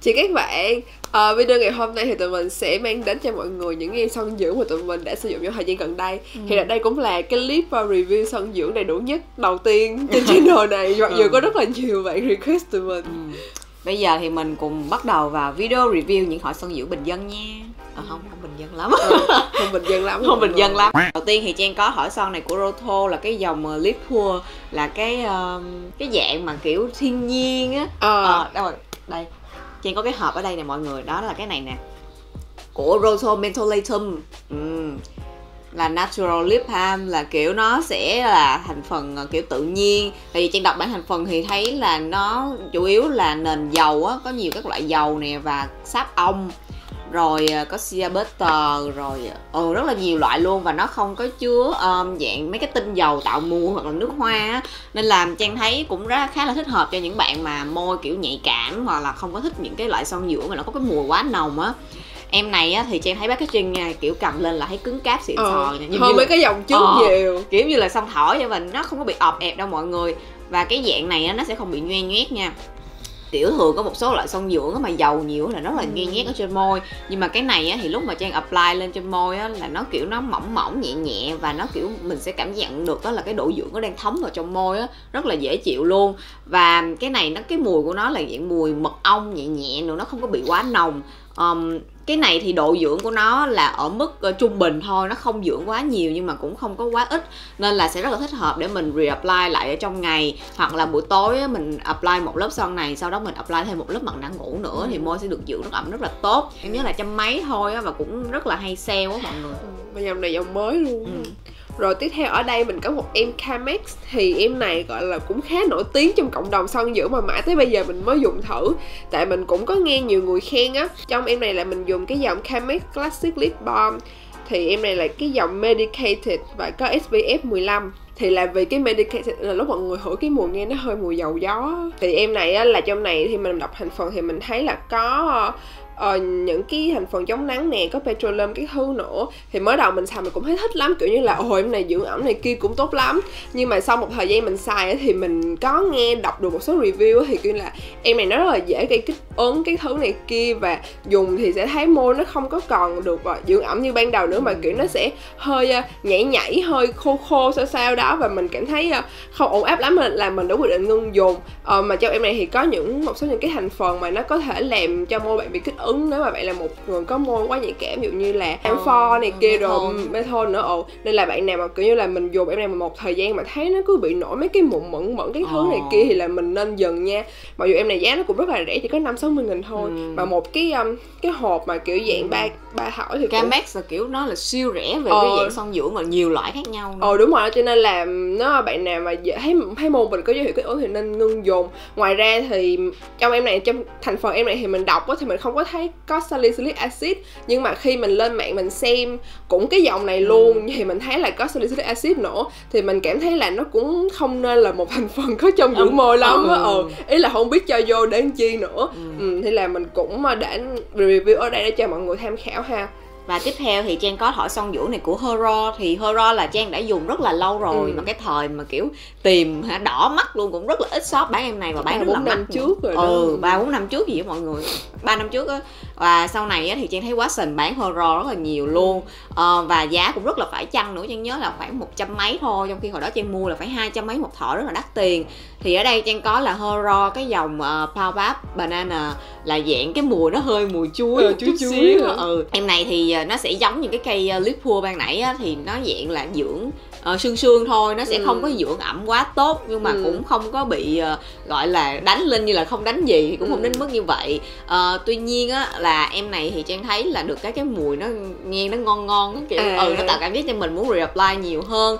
Chị các bạn, video ngày hôm nay thì tụi mình sẽ mang đến cho mọi người những em son dưỡng mà tụi mình đã sử dụng trong thời gian gần đây. Thì đây cũng là cái clip review son dưỡng đầy đủ nhất đầu tiên trên channel này, mặc dù có rất là nhiều bạn request tụi mình. Bây giờ thì mình cùng bắt đầu vào video review những hỏi son dưỡng bình dân nha. Không bình dân lắm. Không bình dân lắm. Không bình dân lắm. Đầu tiên thì Trang có hỏi son này của Rotho là cái dòng Lip Pure, là cái dạng mà kiểu thiên nhiên á. Đâu rồi, đây. Trang có cái hộp ở đây nè mọi người, đó là cái này nè, của Rotho Mentholatum. Là natural lip balm, là kiểu nó sẽ là thành phần kiểu tự nhiên. Tại vì Trang đọc bản thành phần thì thấy là nó chủ yếu là nền dầu á, có nhiều các loại dầu nè và sáp ong, rồi có shea butter, rồi rất là nhiều loại luôn, và nó không có chứa dạng mấy cái tinh dầu tạo mùi hoặc là nước hoa á. Nên làm Trang thấy cũng khá là thích hợp cho những bạn mà môi kiểu nhạy cảm hoặc là không có thích những cái loại son dưỡng mà nó có cái mùi quá nồng á. Em này á thì Trang thấy packaging nha, kiểu cầm lên là thấy cứng cáp xịn sò nha, hơn mấy cái dòng trước nhiều, kiểu như là son thổi cho mình, nó không có bị ọp ẹp đâu mọi người. Và cái dạng này á, nó sẽ không bị nhoe nhoét nha. Kiểu thường có một số loại son dưỡng mà dầu nhiều là rất là nhoe nhoét ở trên môi, nhưng mà cái này á, thì lúc mà Trang apply lên trên môi á, là nó kiểu nó mỏng mỏng nhẹ nhẹ, và nó kiểu mình sẽ cảm nhận được đó là cái độ dưỡng nó đang thấm vào trong môi á, rất là dễ chịu luôn. Và cái này cái mùi của nó là dạng mùi mật ong nhẹ nhẹ nữa, nó không có bị quá nồng. Cái này thì độ dưỡng của nó là ở mức trung bình thôi, nó không dưỡng quá nhiều nhưng mà cũng không có quá ít, nên là sẽ rất là thích hợp để mình reapply lại ở trong ngày, hoặc là buổi tối mình apply một lớp son này, sau đó mình apply thêm một lớp mặt nạ ngủ nữa, thì môi sẽ được dưỡng nước ẩm rất là tốt. Em nhớ là 100 mấy thôi á, và cũng rất là hay sale á mọi người. Và dòng này dòng mới luôn. Rồi tiếp theo ở đây mình có một em Carmex, thì em này gọi là cũng khá nổi tiếng trong cộng đồng son dưỡng mà mãi tới bây giờ mình mới dùng thử. Tại mình cũng có nghe nhiều người khen á. Trong em này là mình dùng cái dòng Carmex Classic Lip Balm. Thì em này là cái dòng Medicated và có SPF 15. Thì là vì cái Medicated là lúc mọi người hửi cái mùi nghe nó hơi mùi dầu gió. Thì em này á, là trong này thì mình đọc thành phần thì mình thấy là có những cái thành phần chống nắng nè, có petroleum cái thứ nữa. Thì mới đầu mình xài mình cũng thấy thích lắm, kiểu như là em này dưỡng ẩm này kia cũng tốt lắm. Nhưng mà sau một thời gian mình xài thì mình có nghe đọc được một số review thì kiểu là em này nó rất là dễ gây kích ứng cái thứ này kia, và dùng thì sẽ thấy môi nó không có còn được dưỡng ẩm như ban đầu nữa, mà kiểu nó sẽ hơi nhảy hơi khô sao đó, và mình cảm thấy không ổn áp lắm, là mình đã quyết định ngưng dùng. Mà trong em này thì có một số những cái thành phần mà nó có thể làm cho môi bạn bị kích ứng nếu mà bạn là một người có môi quá nhạy cảm, ví dụ như là amphor này kia rồi menthol nữa. Nên là bạn nào mà kiểu như là mình dùng em này một thời gian mà thấy nó cứ bị nổi mấy cái mụn mẫn cái thứ này kia thì là mình nên dừng nha. Mặc dù em này giá nó cũng rất là rẻ, chỉ có 50-60 nghìn thôi. Và một cái hộp mà kiểu dạng ba thỏi thì Carmex là kiểu nó là siêu rẻ về cái dạng son dưỡng mà nhiều loại khác nhau nữa. Đúng rồi, cho nên là nó bạn nào mà thấy môi mình có dấu hiệu kích ứng thì nên ngưng dùng. Ngoài ra thì trong em này, trong thành phần em này thì mình đọc thì mình không có thấy có salicylic acid, nhưng mà khi mình lên mạng mình xem cũng cái dòng này luôn thì mình thấy là có salicylic acid nữa, thì mình cảm thấy là nó cũng không nên là một thành phần có trong dưỡng môi lắm á. Ý là không biết cho vô để làm chi nữa. Thì là mình cũng để review ở đây để cho mọi người tham khảo ha. Và tiếp theo thì Trang có thỏi son dưỡng này của Hero. Thì Hero là Trang đã dùng rất là lâu rồi, mà cái thời mà kiểu tìm đỏ mắt luôn, cũng rất là ít shop bán em này, và bán rất là mắc. 3-4 năm trước rồi đó. 3-4 năm trước gì đó mọi người, 3 năm trước á. Và sau này á, thì Trang thấy Watson bán Hero rất là nhiều luôn. Và giá cũng rất là phải chăng nữa, Trang nhớ là khoảng 100 mấy thôi, trong khi hồi đó Trang mua là phải 200 mấy một thỏi, rất là đắt tiền. Thì ở đây Trang có là Hero cái dòng Power Banana, là dạng cái mùi nó hơi mùi chuối một chút xíu. Em này thì nó sẽ giống như cái cây Lip Pure ban nãy á, thì nó dạng là dưỡng sương thôi, nó sẽ không có dưỡng ẩm quá tốt, nhưng mà cũng không có bị gọi là đánh lên như là không đánh gì, thì cũng không đến mức như vậy. Tuy nhiên á, là em này thì Trang thấy là được cái mùi nó nghe nó ngon á, kiểu nó tạo cảm giác cho mình muốn reapply nhiều hơn.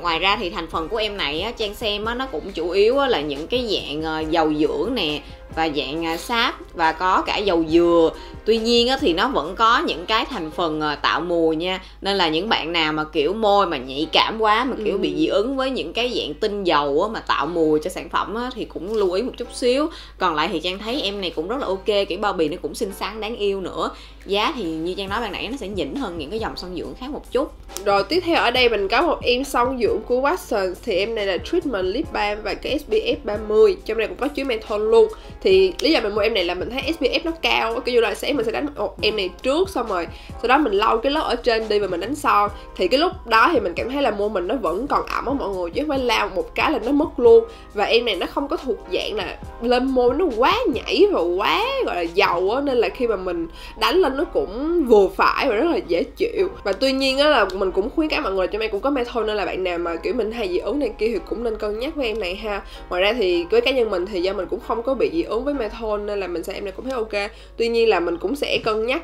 Ngoài ra thì thành phần của em này á, Trang xem á, nó cũng chủ yếu á, là những cái dạng dầu dưỡng nè, và dạng sáp, và có cả dầu dừa. Tuy nhiên á, thì nó vẫn có những cái thành phần tạo mùi nha, nên là những bạn nào mà kiểu môi mà nhạy cảm quá, mà kiểu bị dị ứng với những cái dạng tinh dầu á, mà tạo mùi cho sản phẩm á, thì cũng lưu ý một chút xíu. Còn lại thì Trang thấy em này cũng rất là ok, kiểu bao bì nó cũng xinh xắn đáng yêu nữa. Giá thì như Trang nói ban nãy nó sẽ nhỉnh hơn những cái dòng son dưỡng khác một chút. Rồi tiếp theo ở đây mình có một em son dưỡng của Watsons thì em này là treatment lip balm và cái SPF 30. Trong này cũng có chứa menthol luôn. Thì lý do mình mua em này là mình thấy SPF nó cao, kiểu như là mình sẽ đánh em này trước, xong rồi sau đó mình lau cái lớp ở trên đi và mình đánh son. Thì cái lúc đó thì mình cảm thấy là môi mình nó vẫn còn ẩm á mọi người, chứ không phải lau một cái là nó mất luôn. Và em này nó không có thuộc dạng là lên môi nó quá nhảy và quá gọi là dầu á, nên là khi mà mình đánh lên nó cũng vừa phải và rất là dễ chịu. Và tuy nhiên á là mình cũng khuyến cáo mọi người, trong em cũng có menthol nên là bạn nào mà kiểu mình hay dị ứng này kia thì cũng nên cân nhắc với em này ha. Ngoài ra thì với cá nhân mình thì do mình cũng không có bị dị ứng với menthol nên là mình xài em này cũng thấy ok. Tuy nhiên là mình cũng sẽ cân nhắc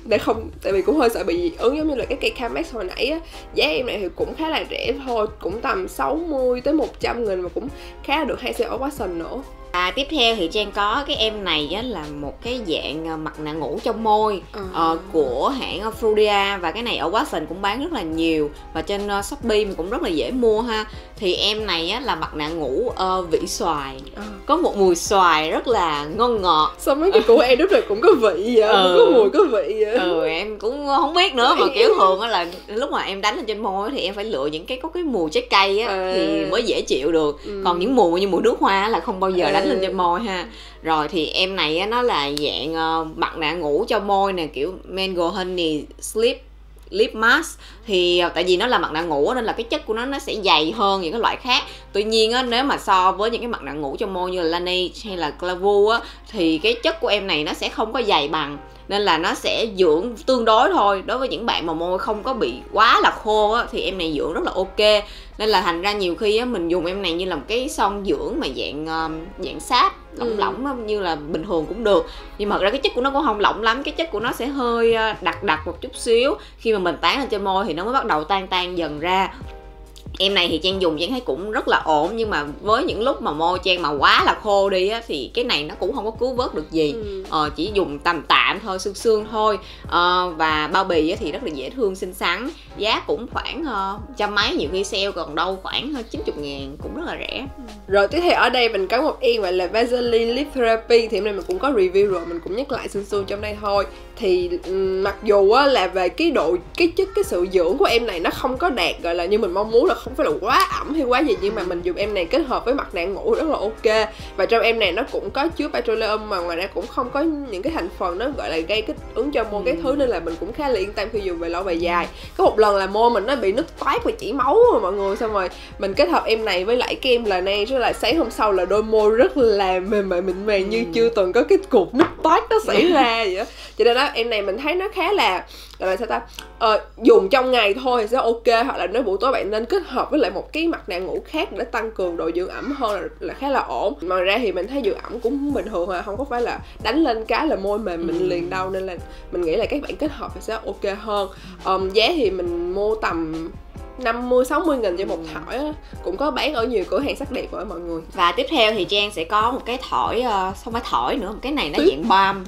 để không, tại vì cũng hơi sợ bị dị ứng giống như là cái cây Carmex hồi nãy á. Giá em này thì cũng khá là rẻ thôi, cũng tầm 60 tới 100 nghìn mà cũng khá là được hay sale ở Watsons nữa. Tiếp theo thì Trang có cái em này á, là một cái dạng mặt nạ ngủ trong môi của hãng Frudia, và cái này ở Watsons cũng bán rất là nhiều và trên Shopee mình cũng rất là dễ mua ha. Thì em này á, là mặt nạ ngủ vị xoài, có một mùi xoài rất là ngon ngọt. Sao mấy cái của em lúc này cũng có vị vậy? Có mùi có vị vậy? Em cũng không biết nữa, mà kiểu thường á là lúc mà em đánh lên trên môi thì em phải lựa những cái có cái mùi trái cây á thì mới dễ chịu được. Còn những mùi như mùi nước hoa là không bao giờ đánh lên trên môi ha. Rồi thì em này á, nó là dạng mặt nạ ngủ cho môi nè, kiểu Mango Honey Sleep Lip Mask. Thì tại vì nó là mặt nạ ngủ nên là cái chất của nó sẽ dày hơn những cái loại khác. Tuy nhiên á, nếu mà so với những cái mặt nạ ngủ cho môi như là Laneige hay là Clairvoy á, thì cái chất của em này nó sẽ không có dày bằng, nên là nó sẽ dưỡng tương đối thôi. Đối với những bạn mà môi không có bị quá là khô á, thì em này dưỡng rất là ok. Nên là thành ra nhiều khi á, mình dùng em này như là một cái son dưỡng mà dạng sáp lỏng lỏng như là bình thường cũng được. Nhưng mà thật ra cái chất của nó cũng không lỏng lắm, cái chất của nó sẽ hơi đặc một chút xíu. Khi mà mình tán lên trên môi thì nó mới bắt đầu tan dần ra. Em này thì Trang dùng Trang thấy cũng rất là ổn, nhưng mà với những lúc mà môi Trang mà quá là khô đi á, thì cái này nó cũng không có cứu vớt được gì. Chỉ dùng tạm thôi, sương thôi. Và bao bì á, thì rất là dễ thương, xinh xắn. Giá cũng khoảng trăm mấy, nhiều khi sale còn đâu khoảng 90 ngàn, cũng rất là rẻ. Rồi tiếp theo ở đây mình có một em gọi là Vaseline Lip Therapy. Thì em này mình cũng có review rồi, mình cũng nhắc lại sương trong đây thôi. Thì mặc dù á, là về cái sự dưỡng của em này nó không có đạt gọi là như mình mong muốn, là không phải là quá ẩm hay quá gì, nhưng mà mình dùng em này kết hợp với mặt nạ ngủ rất là ok. Và trong em này nó cũng có chứa petroleum, mà ngoài ra cũng không có những cái thành phần nó gọi là gây kích ứng cho môi cái thứ, nên là mình cũng khá là yên tâm khi dùng về lâu về dài. Có một lần là môi mình nó bị nứt toát và chảy máu rồi mọi người, xong rồi mình kết hợp em này với lại cái em Laneige, rất là sáng hôm sau là đôi môi rất là mềm mại mịn màng như chưa từng có cái cục nứt toát nó xảy ra vậy đó. Cho nên đó em này mình thấy nó khá là gọi là sao ta, dùng trong ngày thôi thì sẽ ok, hoặc là nếu buổi tối bạn nên kết hợp với lại một cái mặt nạ ngủ khác để tăng cường độ dưỡng ẩm hơn là khá là ổn. Ngoài ra thì mình thấy dưỡng ẩm cũng bình thường thôi, không có phải là đánh lên cái là môi mềm mình liền đâu, nên là mình nghĩ là các bạn kết hợp thì sẽ ok hơn. Giá thì mình mua tầm 50-60 nghìn cho một thỏi á, cũng có bán ở nhiều cửa hàng sắc đẹp rồi mọi người. Và tiếp theo thì Trang sẽ có một cái thỏi, không phải thỏi nữa, cái này nó dạng balm.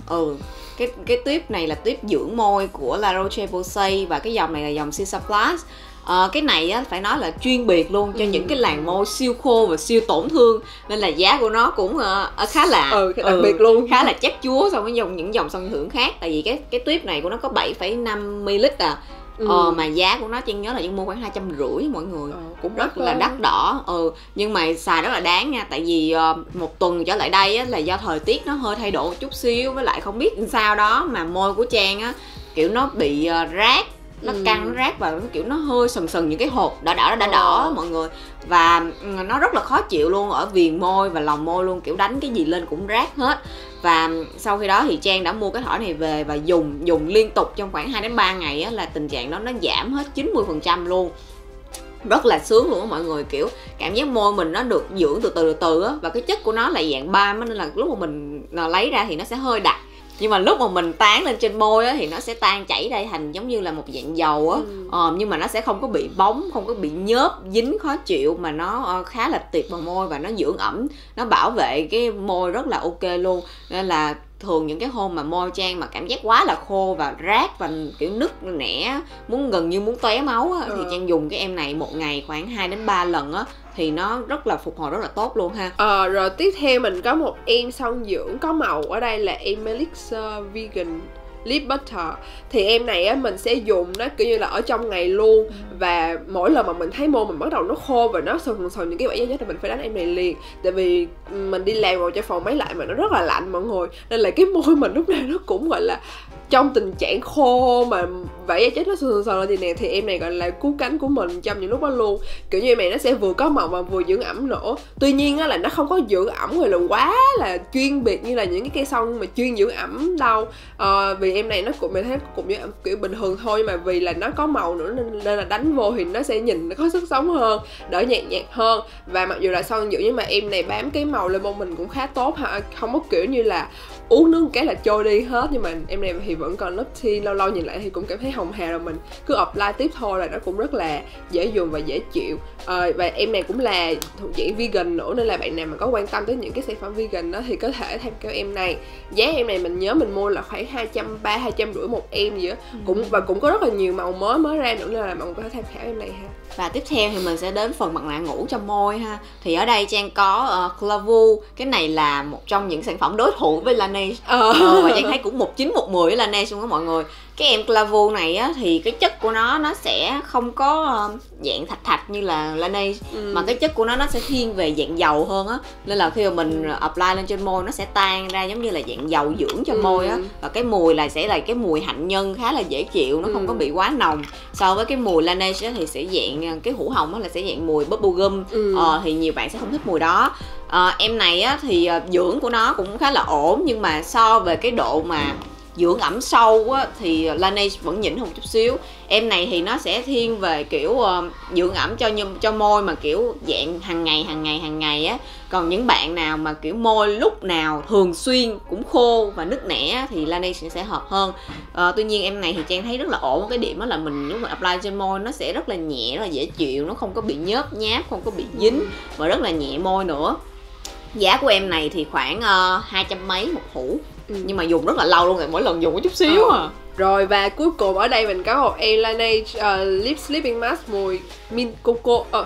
Cái tuyếp này là tuyếp dưỡng môi của La Roche-Posay, và cái dòng này là dòng Cicaplast. Cái này á, phải nói là chuyên biệt luôn cho những cái làn môi siêu khô và siêu tổn thương, nên là giá của nó cũng khá là đặc biệt luôn, khá là chắc chúa so với những dòng son dưỡng khác. Tại vì cái tuyếp này của nó có 7,5 ml mà giá của nó Trang nhớ là Trang mua khoảng 250 mọi người, cũng rất là đắt đỏ. Nhưng mà xài rất là đáng nha. Tại vì một tuần trở lại đây á, là do thời tiết nó hơi thay đổi một chút xíu, với lại không biết sao đó mà môi của Trang á kiểu nó bị rát, nó căng, nó rát và nó kiểu nó hơi sần những cái hột đỏ mọi người. Và nó rất là khó chịu luôn ở viền môi và lòng môi luôn, kiểu đánh cái gì lên cũng rát hết. Và sau khi đó thì Trang đã mua cái thỏi này về và dùng liên tục trong khoảng 2 đến 3 ngày á, là tình trạng đó nó giảm hết 90% luôn. Rất là sướng luôn á mọi người, kiểu cảm giác môi mình nó được dưỡng từ từ á, và cái chất của nó là dạng balm nên là lúc mà mình lấy ra thì nó sẽ hơi đặc. Nhưng mà lúc mà mình tán lên trên môi á, thì nó sẽ tan chảy ra thành giống như là một dạng dầu á. Nhưng mà nó sẽ không có bị bóng, không có bị nhớp, dính khó chịu, mà nó khá là tiệp vào môi và nó dưỡng ẩm, nó bảo vệ cái môi rất là ok luôn. Nên là thường những cái hôm mà môi Trang mà cảm giác quá là khô và rát và kiểu nứt nẻ, gần như muốn tóe máu á, thì Trang dùng cái em này một ngày khoảng 2 đến 3 lần á, thì nó rất là phục hồi rất là tốt luôn ha. Rồi tiếp theo mình có một em son dưỡng có màu, ở đây là em Elixir Vegan lip butter. Thì em này á mình sẽ dùng nó kiểu như là ở trong ngày luôn, và mỗi lần mà mình thấy môi mình bắt đầu nó khô và nó sần những cái vảy da nhất thì mình phải đánh em này liền. Tại vì mình đi làm ngồi trong phòng máy lạnh mà nó rất là lạnh mọi người, nên là cái môi mình lúc nào nó cũng gọi là trong tình trạng khô mà vảy da chết nó sần lên thì nè. Thì em này gọi là cứu cánh của mình trong những lúc đó luôn. Kiểu như em này nó sẽ vừa có màu mà vừa dưỡng ẩm nữa. Tuy nhiên á là nó không có dưỡng ẩm rồi là quá là chuyên biệt như là những cái cây son mà chuyên dưỡng ẩm đâu. Vì em này nó cũng mình thấy cũng dưỡng ẩm kiểu bình thường thôi, mà vì là nó có màu nữa nên là đánh vô thì nó sẽ nhìn nó có sức sống hơn, đỡ nhạt hơn. Và mặc dù là son dưỡng nhưng mà em này bám cái màu lên môi mình cũng khá tốt ha, không có kiểu như là uống nước cái là trôi đi hết. Nhưng mà em này thì vẫn còn lớp thi, lâu lâu nhìn lại thì cũng cảm thấy hồng hào, rồi mình cứ apply tiếp thôi là nó cũng rất là dễ dùng và dễ chịu. Và em này cũng là thuộc dạng vegan nữa, nên là bạn nào mà có quan tâm tới những cái sản phẩm vegan đó thì có thể tham khảo em này. Giá em này mình nhớ mình mua là khoảng 230, 250 một em gì đó. Cũng có rất là nhiều màu mới ra nữa, nên là mọi người có thể tham khảo em này ha. Và tiếp theo thì mình sẽ đến phần mặt nạ ngủ cho môi ha. Thì ở đây Trang có Clavu. Cái này là một trong những sản phẩm đối thủ với Laneige. Và Trang thấy cũng 19, 10 với Laneige luôn đó mọi người. Cái em Clavu này á, thì cái chất của nó sẽ không có dạng thạch như là Laneige, mà cái chất của nó sẽ thiên về dạng dầu hơn á. Nên là khi mà mình apply lên trên môi nó sẽ tan ra giống như là dạng dầu dưỡng cho môi á. Và cái mùi là sẽ là cái mùi hạnh nhân khá là dễ chịu, nó không có bị quá nồng. So với cái mùi Laneige thì sẽ dạng cái hũ hồng là sẽ dạng mùi bubblegum. Thì nhiều bạn sẽ không thích mùi đó. Em này á, thì dưỡng của nó cũng khá là ổn, nhưng mà so về cái độ mà dưỡng ẩm sâu á, thì Laneige vẫn nhỉnh hơn một chút xíu. Em này thì nó sẽ thiên về kiểu dưỡng ẩm cho môi mà kiểu dạng hàng ngày á. Còn những bạn nào mà kiểu môi lúc nào thường xuyên cũng khô và nứt nẻ thì Laneige sẽ hợp hơn. Tuy nhiên em này thì Trang thấy rất là ổn. Cái điểm đó là mình lúc mà apply trên môi nó sẽ rất là nhẹ, rất là dễ chịu, nó không có bị nhớp nháp, không có bị dính và rất là nhẹ môi nữa. Giá của em này thì khoảng 200 mấy một hũ. Nhưng mà dùng rất là lâu luôn rồi, mỗi lần dùng có chút xíu Rồi và cuối cùng ở đây mình có một em Laneige Lip Sleeping Mask mùi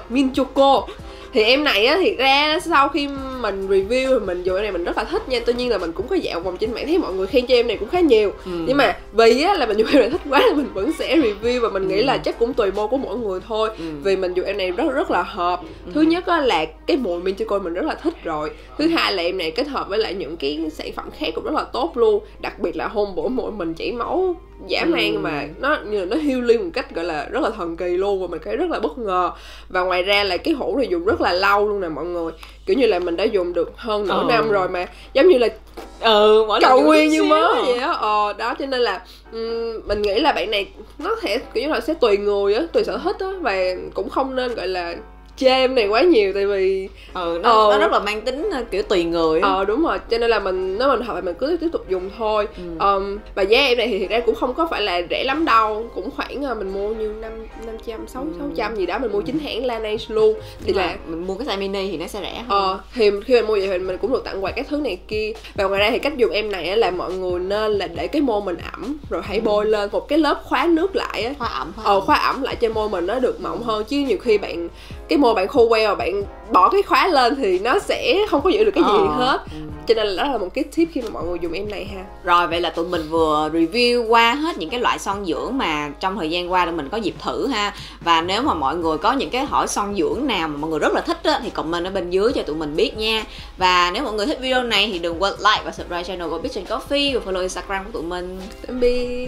Mint Choco. Thì em này á, thiệt ra sau khi mình review thì mình dùng em này mình rất là thích nha. Tuy nhiên là mình cũng có dạo vòng trên mạng thấy mọi người khen cho em này cũng khá nhiều. Nhưng mà vì á, là mình dùng em này thích quá là mình vẫn sẽ review. Và mình nghĩ là chắc cũng tùy môi của mỗi người thôi. Vì mình dùng em này rất là hợp. Thứ nhất á, là cái mùi Mint Choco mình rất là thích rồi. Thứ hai là em này kết hợp với lại những cái sản phẩm khác cũng rất là tốt luôn. Đặc biệt là hôm bữa môi mình chảy máu dã man mà nó healing một cách gọi là rất là thần kỳ luôn, và mình thấy rất là bất ngờ. Và ngoài ra là cái hũ này dùng rất là lâu luôn nè mọi người, kiểu như là mình đã dùng được hơn nửa năm rồi mà giống như là cầu nguyên như mới vậy á. Đó cho nên là mình nghĩ là bạn này nó sẽ kiểu như là sẽ tùy người á, tùy sở thích á, và cũng không nên gọi là chê em này quá nhiều, tại vì nó rất là mang tính kiểu tùy người á. Đúng rồi, cho nên là mình hợp thì mình cứ tiếp tục dùng thôi. Và giá em này thì thực ra cũng không có phải là rẻ lắm đâu, cũng khoảng mình mua như 500, 600 gì đó, mình mua chính hãng Laneige luôn. Thì là mình mua cái size mini thì nó sẽ rẻ hơn. Thì khi mình mua vậy thì mình cũng được tặng quà các thứ này kia. Và ngoài ra thì cách dùng em này là mọi người nên là để cái môi mình ẩm rồi hãy bôi lên một cái lớp khóa nước lại á, khóa ẩm lại cho môi mình nó được mỏng hơn. Chứ nhiều khi cái môi bạn khô queo, bạn bỏ cái khóa lên thì nó sẽ không có giữ được cái gì hết. Cho nên là đó là một cái tip khi mà mọi người dùng em này ha. Rồi vậy là tụi mình vừa review qua hết những cái loại son dưỡng mà trong thời gian qua mình có dịp thử ha. Và nếu mà mọi người có những cái hỏi son dưỡng nào mà mọi người rất là thích á, thì comment ở bên dưới cho tụi mình biết nha. Và nếu mọi người thích video này thì đừng quên like và subscribe channel của Bitch & Coffee và follow Instagram của tụi mình. Tạm biệt.